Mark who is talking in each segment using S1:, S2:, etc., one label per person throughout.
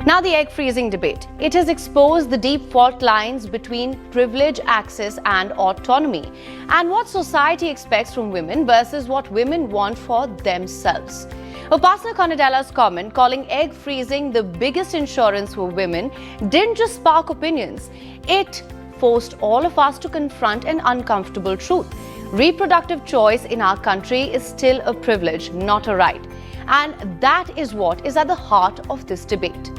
S1: Now, the egg freezing debate. It has exposed the deep fault lines between privilege, access and autonomy, and what society expects from women versus what women want for themselves. Upasana Konadela's comment calling egg freezing the biggest insurance for women didn't just spark opinions, it forced all of us to confront an uncomfortable truth. Reproductive choice in our country is still a privilege, not a right. And that is what is at the heart of this debate.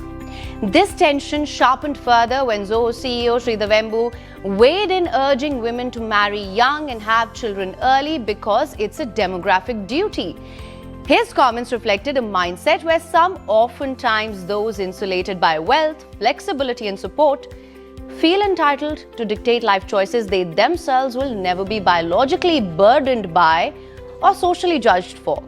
S1: This tension sharpened further when Zoho CEO Sridhar Vembu weighed in urging women to marry young and have children early because it's a demographic duty. His comments reflected a mindset where some, oftentimes those insulated by wealth, flexibility and support, feel entitled to dictate life choices they themselves will never be biologically burdened by or socially judged for.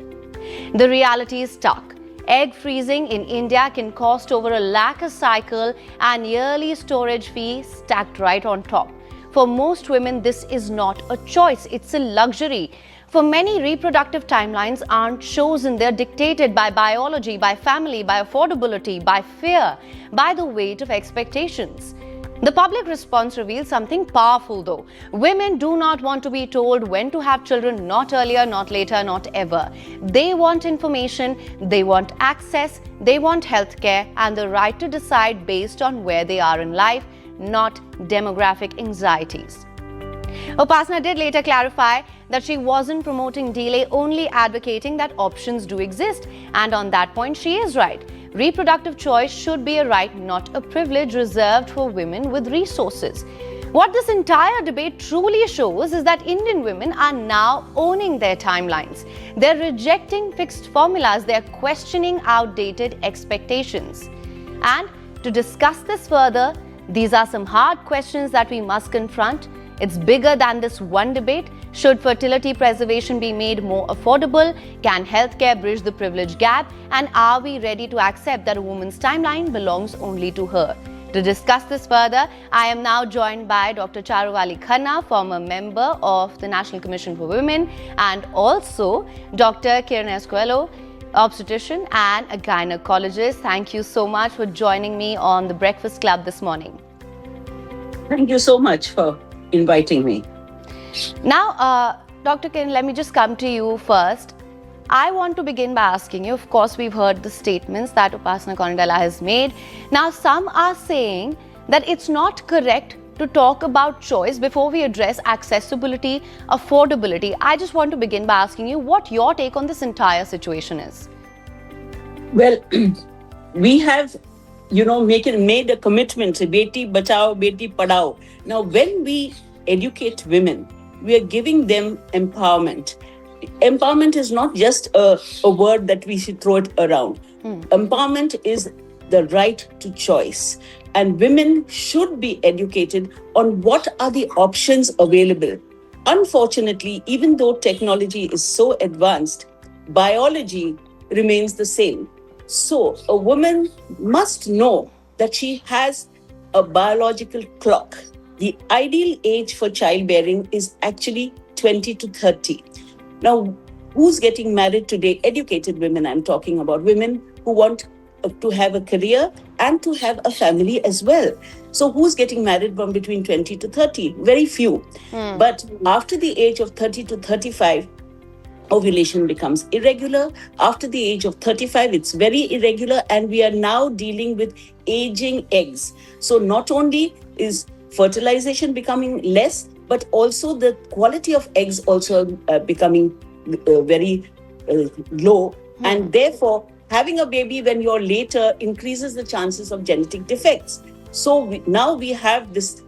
S1: The reality is stark. Egg freezing in India can cost over $1 lakh a cycle and yearly storage fee stacked right on top. For most women, this is not a choice, it's a luxury. For many, reproductive timelines aren't chosen, they're dictated by biology, by family, by affordability, by fear, by the weight of expectations. The public response reveals something powerful though. Women do not want to be told when to have children, not earlier, not later, not ever. They want information, they want access, they want healthcare and the right to decide based on where they are in life, not demographic anxieties. Upasana did later clarify that she wasn't promoting delay, only advocating that options do exist. And on that point, she is right. Reproductive choice should be a right, not a privilege reserved for women with resources. What this entire debate truly shows is that Indian women are now owning their timelines. They're rejecting fixed formulas, they're questioning outdated expectations. And to discuss this further, these are some hard questions that we must confront. It's bigger than this one debate. Should fertility preservation be made more affordable? Can healthcare bridge the privilege gap? And are we ready to accept that a woman's timeline belongs only to her? To discuss this further, I am now joined by Dr. Charu Wali Khanna, former member of the National Commission for Women, and also Dr. Kiran S, Coelho, obstetrician and a gynaecologist. Thank you so much for joining me on the Breakfast Club this morning.
S2: Thank you so much for inviting me.
S1: Now, Dr. Kiran, let me just come to you first. I want to begin by asking you, of course, we've heard the statements that Upasana Konadela has made. Now, some are saying that it's not correct to talk about choice before we address accessibility, affordability. I just want to begin by asking you what your take on this entire situation is.
S2: Well, we have made a commitment to Beti Bachao, Beti Padhao. Now, when we educate women, we are giving them empowerment. Empowerment is not just a word that we should throw it around. Empowerment is the right to choice. And women should be educated on what are the options available. Unfortunately, even though technology is so advanced, biology remains the same. So a woman must know that she has a biological clock. The ideal age for childbearing is actually 20 to 30. Now, who's getting married today? Educated women, I'm talking about women who want to have a career and to have a family as well. So who's getting married from between 20 to 30? Very few. But after the age of 30 to 35, ovulation becomes irregular. After the age of 35, it's very irregular, and we are now dealing with aging eggs. So not only is fertilization becoming less, but also the quality of eggs also becoming very low. And therefore, having a baby when you're later increases the chances of genetic defects. So now we have this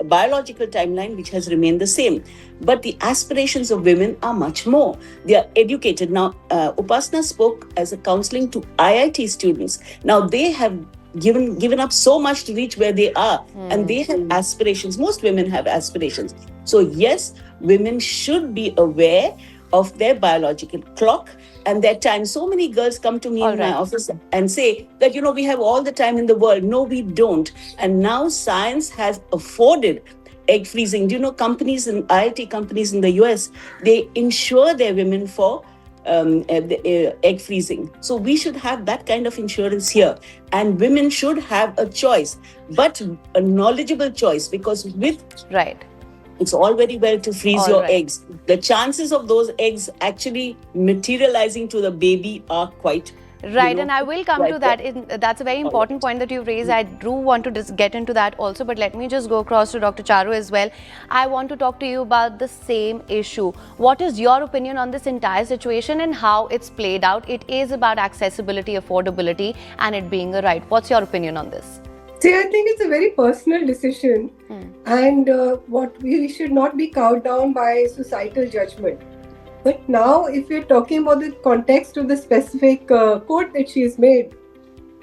S2: biological timeline which has remained the same. But the aspirations of women are much more. They are educated. Now, Upasana spoke as a counseling to IIT students. Now, they have given up so much to reach where they are, and they have aspirations. Most women have aspirations. So yes, women should be aware of their biological clock and their time. So many girls come to me in my office and say that, we have all the time in the world. No, we don't. And now science has afforded egg freezing. Companies and IIT companies in the US, they insure their women for egg freezing. So we should have that kind of insurance here. And women should have a choice, but a knowledgeable choice, because with
S1: Right.
S2: it's all very well to freeze
S1: All
S2: your
S1: right.
S2: eggs. The chances of those eggs actually materializing to the baby are quite
S1: Right, and I will come to that. That's a very
S2: All
S1: important point that you've raised. I do want to get into that also, but let me just go across to Dr. Charu as well. I want to talk to you about the same issue. What is your opinion on this entire situation and how it's played out? It is about accessibility, affordability, and it being a right. What's your opinion on this?
S3: See, I think it's a very personal decision, and what we should not be cowed down by societal judgment. But now, if we're talking about the context of the specific quote that she's made,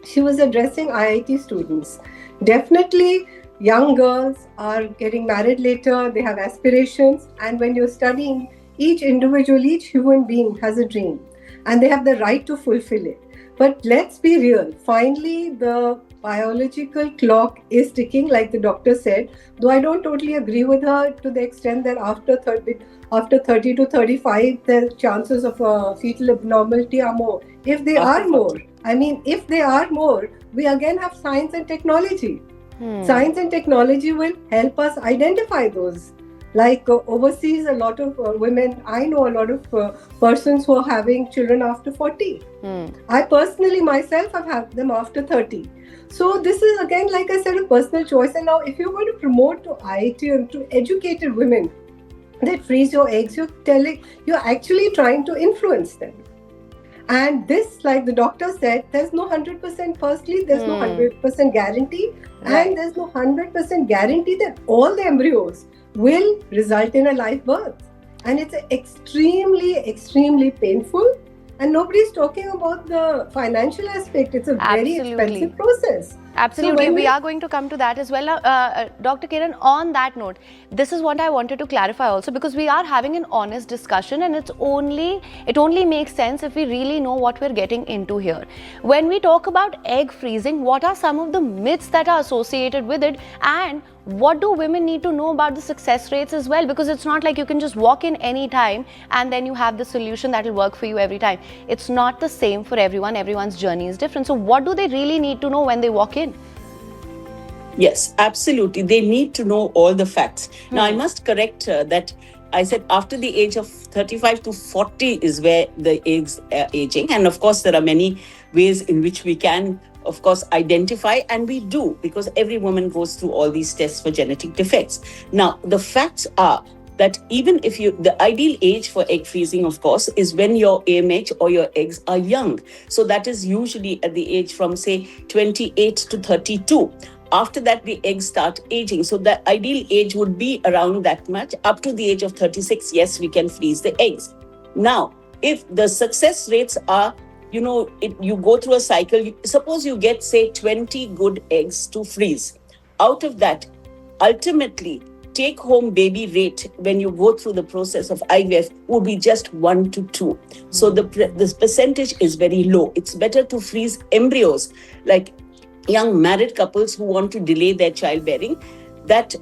S3: she was addressing IIT students. Definitely, young girls are getting married later, they have aspirations, and when you're studying, each individual, each human being has a dream, and they have the right to fulfill it. But let's be real, finally, the biological clock is ticking, like the doctor said, though I don't totally agree with her to the extent that after 30 to 35, the chances of fetal abnormality are more. If they are more, if they are more, we again have science and technology. Science and technology will help us identify those. Like overseas, a lot of women, I know a lot of persons who are having children after 40. I personally myself have had them after 30. So this is again, like I said, a personal choice. And now if you're going to promote to IIT and to educated women that freeze your eggs, you're actually trying to influence them. And this, like the doctor said, there's no 100%, firstly, there's no 100% guarantee. Right. And there's no 100% guarantee that all the embryos will result in a live birth. And it's extremely, extremely painful. And nobody's talking about the financial aspect. It's a very expensive process.
S1: Absolutely. So we are going to come to that as well. Dr. Kiran, on that note, this is what I wanted to clarify also, because we are having an honest discussion, and it only makes sense if we really know what we're getting into here. When we talk about egg freezing, what are some of the myths that are associated with it, and what do women need to know about the success rates as well? Because it's not like you can just walk in any time and then you have the solution that will work for you every time. It's not the same for everyone. Everyone's journey is different. So what do they really need to know when they walk in?
S2: Yes, absolutely. They need to know all the facts. Now, I must correct that I said after the age of 35 to 40 is where the eggs are aging. And of course, there are many ways in which we can, of course, identify, and we do, because every woman goes through all these tests for genetic defects. Now, the facts are that even if the ideal age for egg freezing, of course, is when your AMH or your eggs are young. So that is usually at the age from, say, 28 to 32. After that, the eggs start aging. So the ideal age would be around that much. Up to the age of 36, yes, we can freeze the eggs. Now, if the success rates are, you go through a cycle, suppose you get, say, 20 good eggs to freeze. Out of that, ultimately, take-home baby rate when you go through the process of IVF would be just 1 to 2. So the percentage is very low. It's better to freeze embryos, like young married couples who want to delay their childbearing, that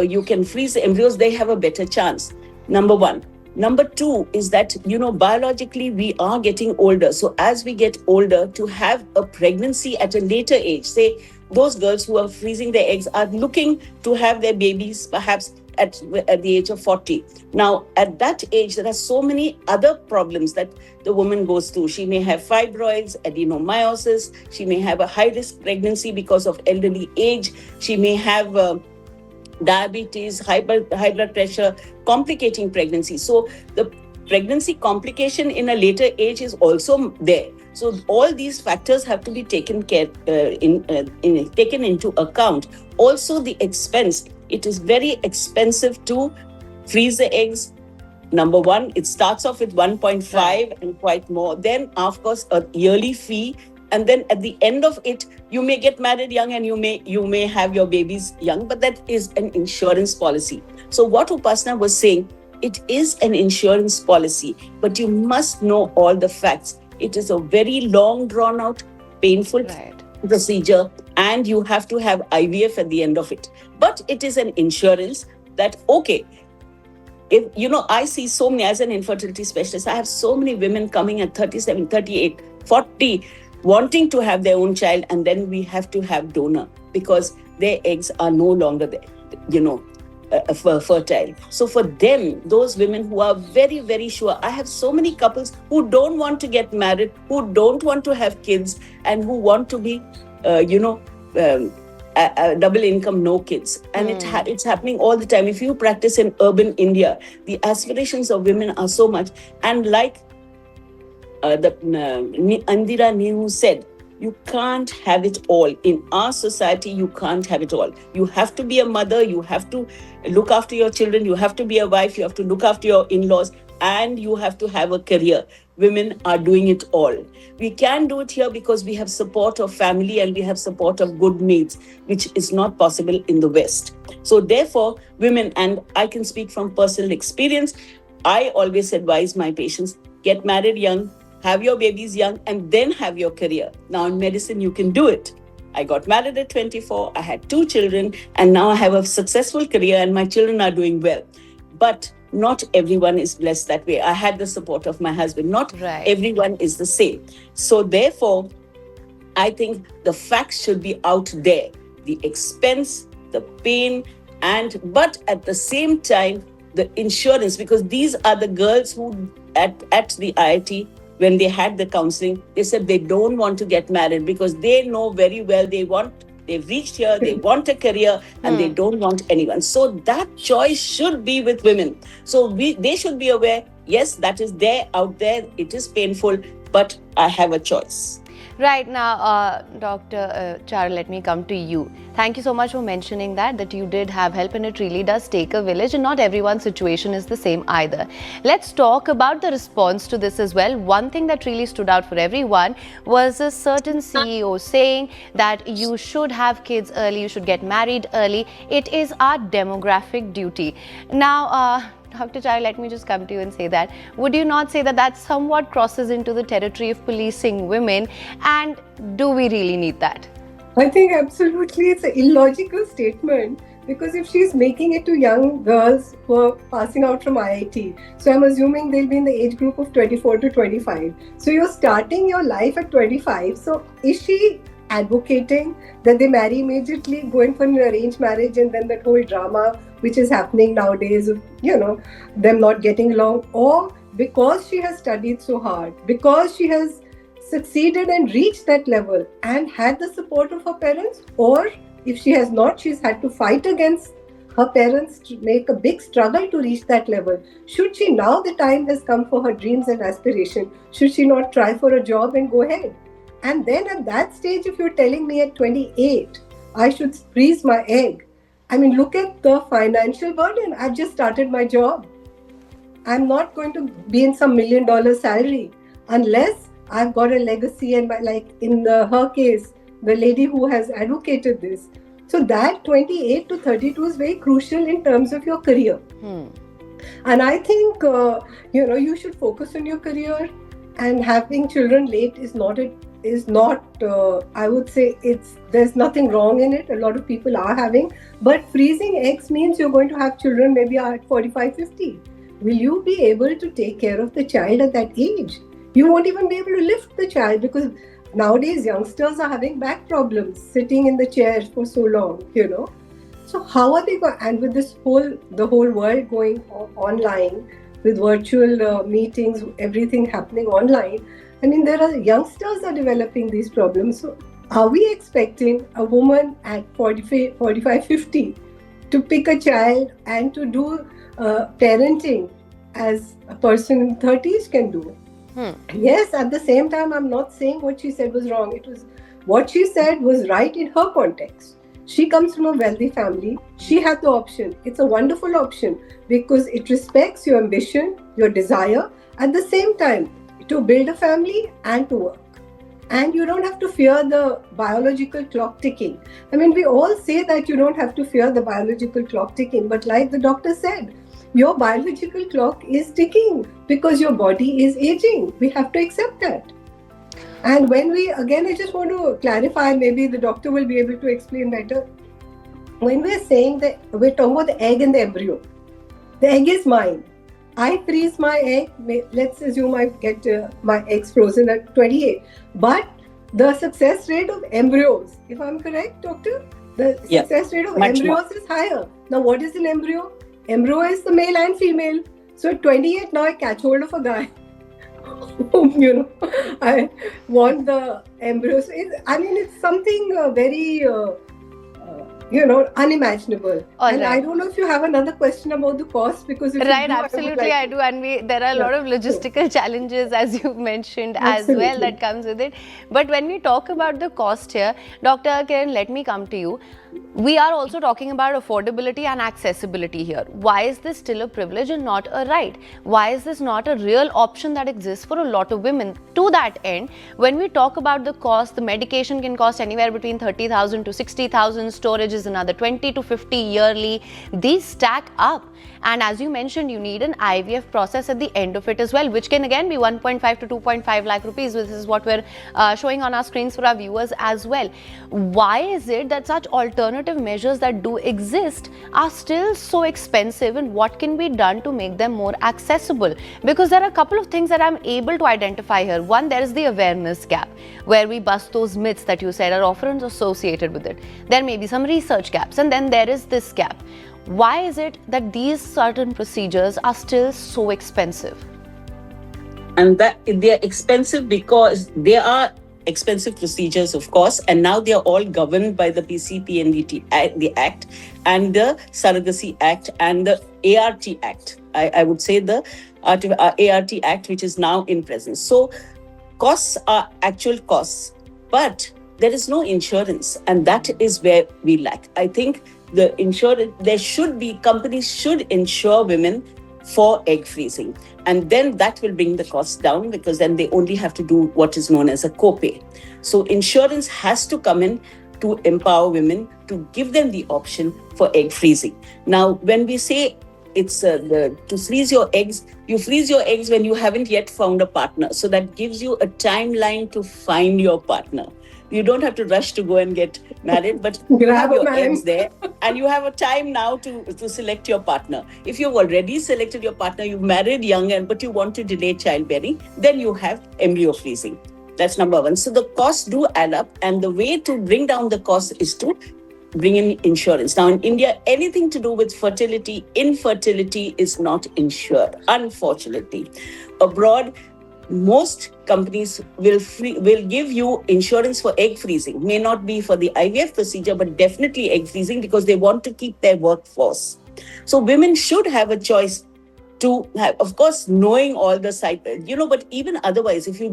S2: you can freeze the embryos, they have a better chance. Number one. Number two is that, biologically we are getting older. So as we get older, to have a pregnancy at a later age, say those girls who are freezing their eggs are looking to have their babies perhaps at the age of 40. Now, at that age, there are so many other problems that the woman goes through. She may have fibroids, adenomyosis. She may have a high-risk pregnancy because of elderly age. She may have diabetes, high blood pressure, complicating pregnancy. So the pregnancy complication in a later age is also there. So all these factors have to be taken into account. Also, the expense. It is very expensive to freeze the eggs. Number one, it starts off with 1.5 and quite more. Then, of course, a yearly fee. And then at the end of it, you may get married young and you may have your babies young, but that is an insurance policy. So what Upasana was saying, it is an insurance policy, but you must know all the facts. It is a very long, drawn out, painful procedure, and you have to have IVF at the end of it. But it is an insurance that, okay, if I see so many, as an infertility specialist, I have so many women coming at 37, 38, 40, wanting to have their own child, and then we have to have donor because their eggs are no longer there, fertile. So for them, those women who are very, very sure, I have so many couples who don't want to get married, who don't want to have kids, and who want to be, double income, no kids. And it's happening all the time. If you practice in urban India, the aspirations of women are so much. And like Andira Nehu said, you can't have it all. In our society, you can't have it all. You have to be a mother, you have to look after your children, you have to be a wife, you have to look after your in-laws, and you have to have a career. Women are doing it all. We can do it here because we have support of family and we have support of good mates, which is not possible in the West. So therefore, women, and I can speak from personal experience, I always advise my patients, get married young, have your babies young, and then have your career. Now in medicine, you can do it. I got married at 24, I had 2 children, and now I have a successful career and my children are doing well. But not everyone is blessed that way. I had the support of my husband. Not everyone is the same. So therefore, I think the facts should be out there. The expense, the pain, but at the same time, the insurance, because these are the girls who at the IIT, when they had the counseling, they said they don't want to get married because they know very well they've reached here, they want a career, and they don't want anyone. So that choice should be with women. So they should be aware, yes, that is there, out there, it is painful, but I have a choice.
S1: Right. Now, Dr. Charu, let me come to you. Thank you so much for mentioning that you did have help, and it really does take a village, and not everyone's situation is the same either. Let's talk about the response to this as well. One thing that really stood out for everyone was a certain CEO saying that you should have kids early, you should get married early. It is our demographic duty. Now, Dr. Charu, let me just come to you and say that. Would you not say that that somewhat crosses into the territory of policing women? And do we really need that?
S3: I think absolutely it's an illogical statement, because if she's making it to young girls who are passing out from IIT, so I'm assuming they'll be in the age group of 24 to 25. So you're starting your life at 25. So is she advocating that they marry immediately, going for an arranged marriage, and then that whole drama which is happening nowadays of, them not getting along? Or because she has studied so hard, because she has succeeded and reached that level and had the support of her parents? Or if she has not, she's had to fight against her parents to make a big struggle to reach that level. Should she, now the time has come for her dreams and aspiration, should she not try for a job and go ahead? And then at that stage, if you're telling me at 28, I should freeze my egg. I mean, look at the financial burden. I've just started my job. I'm not going to be in some $1 million salary unless I've got a legacy. And like in her case, the lady who has advocated this. So that 28 to 32 is very crucial in terms of your career. And I think, you should focus on your career, and having children late is not, I would say there's nothing wrong in it. A lot of people are having, but freezing eggs means you're going to have children maybe at 45, 50. Will you be able to take care of the child at that age? You won't even be able to lift the child, because nowadays youngsters are having back problems sitting in the chair for so long, So how are they going? And with the whole world going online, with virtual meetings, everything happening online, I mean, there are youngsters are developing these problems. So are we expecting a woman at 45, 50 to pick a child and to do parenting as a person in 30s can do? Yes, at the same time, I'm not saying what she said was wrong. What she said was right in her context. She comes from a wealthy family. She had the option. It's a wonderful option because it respects your ambition, your desire, at the same time to build a family and to work. And you don't have to fear the biological clock ticking. I mean, we all say that you don't have to fear the biological clock ticking, but like the doctor said, your biological clock is ticking because your body is aging. We have to accept that. And I just want to clarify, maybe the doctor will be able to explain better. When we're saying that, we're talking about the egg and the The egg is mine. I freeze my egg. Let's assume I get my eggs frozen at 28. But the success rate of embryos, if I'm correct, doctor, the success rate of embryos is higher. Now, what is an embryo? Embryo is the male and female. So at 28, now I catch hold of a guy. I want the embryos. It's something very, unimaginable. And I don't know if you have another question about the cost, because
S1: absolutely I do, and there are a lot of logistical challenges, as you mentioned, as well, that comes with it. But when we talk about the cost here, Dr. Kiran, let me come to you. We are also talking about affordability and accessibility here. Why is this still a privilege and not a right? Why is this not a real option that exists for a lot of women? To that end, when we talk about the cost, the medication can cost anywhere between 30,000 to 60,000, storage is another 20 to 50 yearly. These stack up. And as you mentioned, you need an IVF process at the end of it as well, which can again be 1.5 to 2.5 lakh rupees. This is what we're showing on our screens for our viewers as well. Why is it that such alternative measures that do exist are still so expensive, and what can be done to make them more accessible? Because there are a couple of things that I'm able to identify here. One, there is the awareness gap, where we bust those myths that you said are often associated with it. There may be some research gaps, and then there is this gap. Why is it that these certain procedures are still so expensive?
S2: And that they are expensive because they are expensive procedures, of course, and now they are all governed by the PCPNDT Act and the Surrogacy Act and the ART Act. I would say the ART Act, which is now in presence. So costs are actual costs, but there is no insurance, and that is where we lack. I think the insurance, companies should insure women for egg freezing, and then that will bring the cost down, because then they only have to do what is known as a copay. So insurance has to come in to empower women, to give them the option for egg freezing. Now, when we say it's to freeze your eggs, you freeze your eggs when you haven't yet found a partner. So that gives you a timeline to find your partner. You don't have to rush to go and get married, but you have your eggs there, and you have a time now to select your partner. If you've already selected your partner, you've married young, but you want to delay childbearing, then you have embryo freezing. That's number one. So the costs do add up, and the way to bring down the cost is to bring in insurance. Now in India, anything to do with fertility, infertility is not insured, unfortunately. Abroad, most companies will give you insurance for egg freezing. May not be for the IVF procedure, but definitely egg freezing, because they want to keep their workforce. So women should have a choice to have, of course, knowing all the side, but even otherwise, if you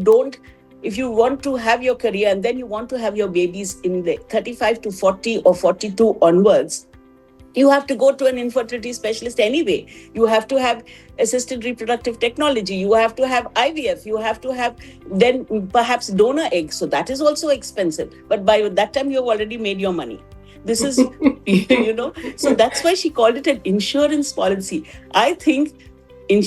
S2: want to have your career and then you want to have your babies in the 35 to 40 or 42 onwards, you have to go to an infertility specialist anyway. You have to have assisted reproductive technology. You have to have IVF. You have to have then perhaps donor eggs. So that is also expensive. But by that time, you have already made your money. This is, so that's why she called it an insurance policy. I think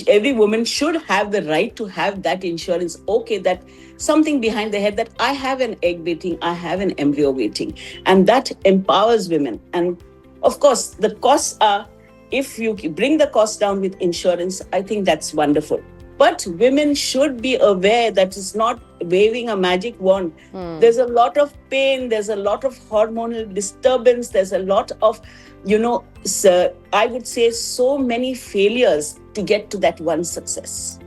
S2: every woman should have the right to have that insurance. Okay, that something behind the head that I have an egg waiting, I have an embryo waiting. And that empowers women. And of course, the costs are, if you bring the cost down with insurance, I think that's wonderful. But women should be aware that it's not waving a magic wand. There's a lot of pain, there's a lot of hormonal disturbance, there's a lot of, I would say so many failures to get to that one success.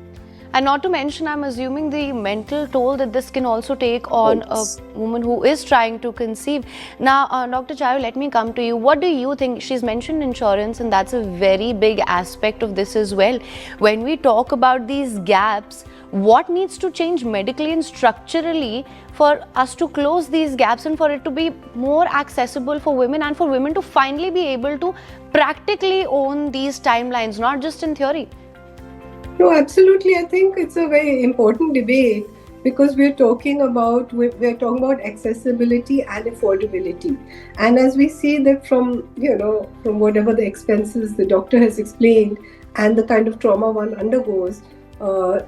S1: And not to mention, I'm assuming the mental toll that this can also take on a woman who is trying to conceive. Now, Dr. Charu, let me come to you. What do you think? She's mentioned insurance, and that's a very big aspect of this as well. When we talk about these gaps, what needs to change medically and structurally for us to close these gaps and for it to be more accessible for women, and for women to finally be able to practically own these timelines, not just in theory?
S3: No, absolutely. I think it's a very important debate, because we're talking about accessibility and affordability. And as we see that from whatever the expenses the doctor has explained and the kind of trauma one undergoes,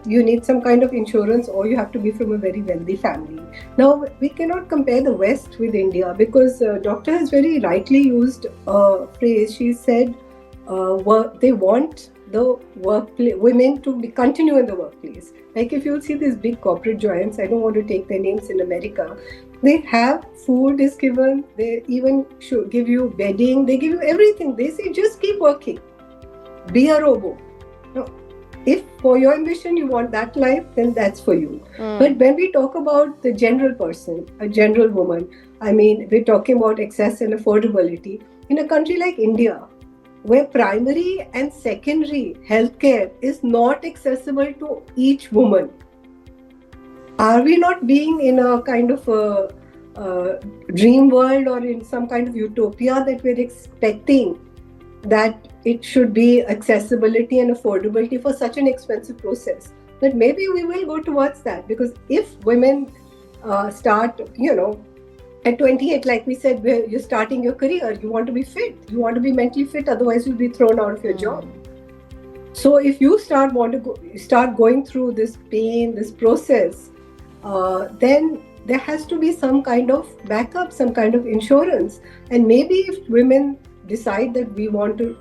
S3: you need some kind of insurance, or you have to be from a very wealthy family. Now, we cannot compare the West with India, because doctor has very rightly used a phrase. She said they want the workplace, women to continue in the workplace. Like if you'll see these big corporate giants, I don't want to take their names in America, they have food is given, they even should give you bedding, they give you everything. They say just keep working, be a robo. Now, if for your ambition you want that life, then that's for you. But when we talk about the general person, a general woman, I mean, we're talking about access and affordability. In a country like India, where primary and secondary healthcare is not accessible to each woman, are we not being in a kind of a dream world or in some kind of utopia that we're expecting that it should be accessibility and affordability for such an expensive process? But maybe we will go towards that, because if women start, at 28, like we said, where you're starting your career, you want to be fit, you want to be mentally fit, otherwise you'll be thrown out of your job. So if you start going through this pain, this process, then there has to be some kind of backup, some kind of insurance. And maybe if women decide that we want to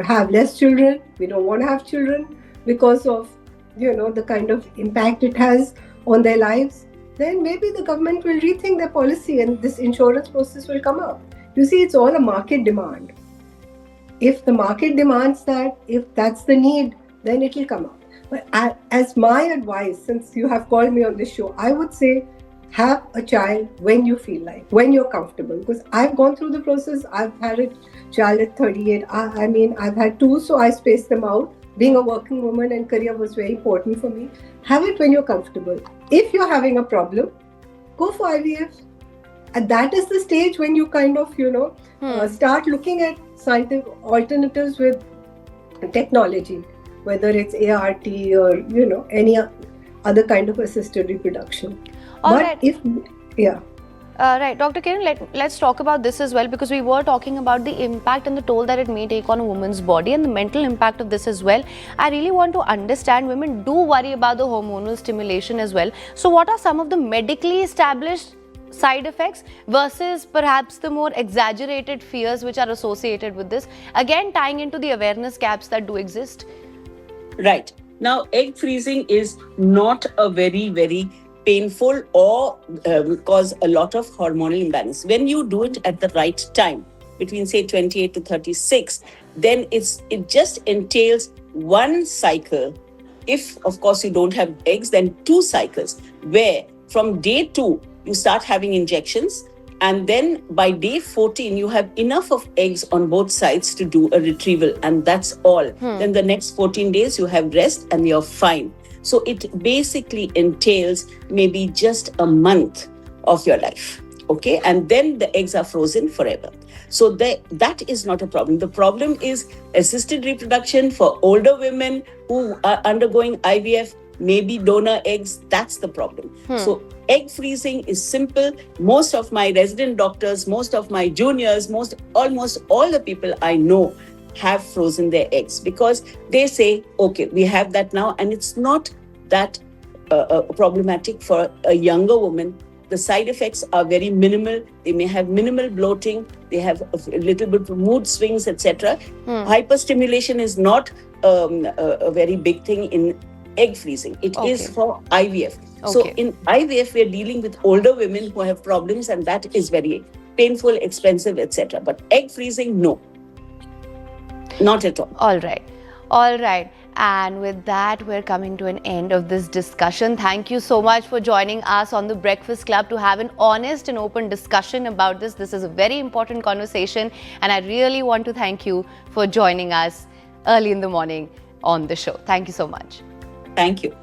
S3: have less children, we don't want to have children because of, the kind of impact it has on their lives, then maybe the government will rethink their policy and this insurance process will come up. You see, it's all a market demand. If the market demands that, if that's the need, then it will come up. But as my advice, since you have called me on this show, I would say have a child when you feel like, when you're comfortable. Because I've gone through the process. I've had a child at 38. I've had two, so I spaced them out. Being a working woman and career was very important for me. Have it when you're comfortable. If you're having a problem, go for IVF. And that is the stage when you kind of, start looking at scientific alternatives with technology, whether it's ART or, any other kind of assisted reproduction. Right,
S1: Dr. Kiran, let's talk about this as well, because we were talking about the impact and the toll that it may take on a woman's body and the mental impact of this as well. I really want to understand, women do worry about the hormonal stimulation as well. So what are some of the medically established side effects versus perhaps the more exaggerated fears which are associated with this? Again, tying into the awareness gaps that do exist.
S2: Right. Now, egg freezing is not a very, very painful or cause a lot of hormonal imbalance. When you do it at the right time, between say 28 to 36, then it just entails one cycle. If of course you don't have eggs, then 2 cycles, where from day 2 you start having injections, and then by day 14 you have enough of eggs on both sides to do a retrieval, and that's all. Then the next 14 days you have rest and you're fine. So it basically entails maybe just a month of your life, okay? And then the eggs are frozen forever. So that is not a problem. The problem is assisted reproduction for older women who are undergoing IVF, maybe donor eggs. That's the problem. So egg freezing is simple. Most of my resident doctors, most of my juniors, almost all the people I know have frozen their eggs, because they say, okay, we have that now, and it's not that problematic for a younger woman. The side effects are very minimal. They may have minimal bloating, they have a little bit of mood swings, etc. Hyperstimulation is not a very big thing in egg freezing. It is for IVF. So in IVF, we're dealing with older women who have problems, and that is very painful, expensive, etc. But egg freezing, no. Not at all.
S1: All right. And with that, we're coming to an end of this discussion. Thank you so much for joining us on the Breakfast Club to have an honest and open discussion about this. This is a very important conversation, and I really want to thank you for joining us early in the morning on the show. Thank you so much.
S2: Thank you.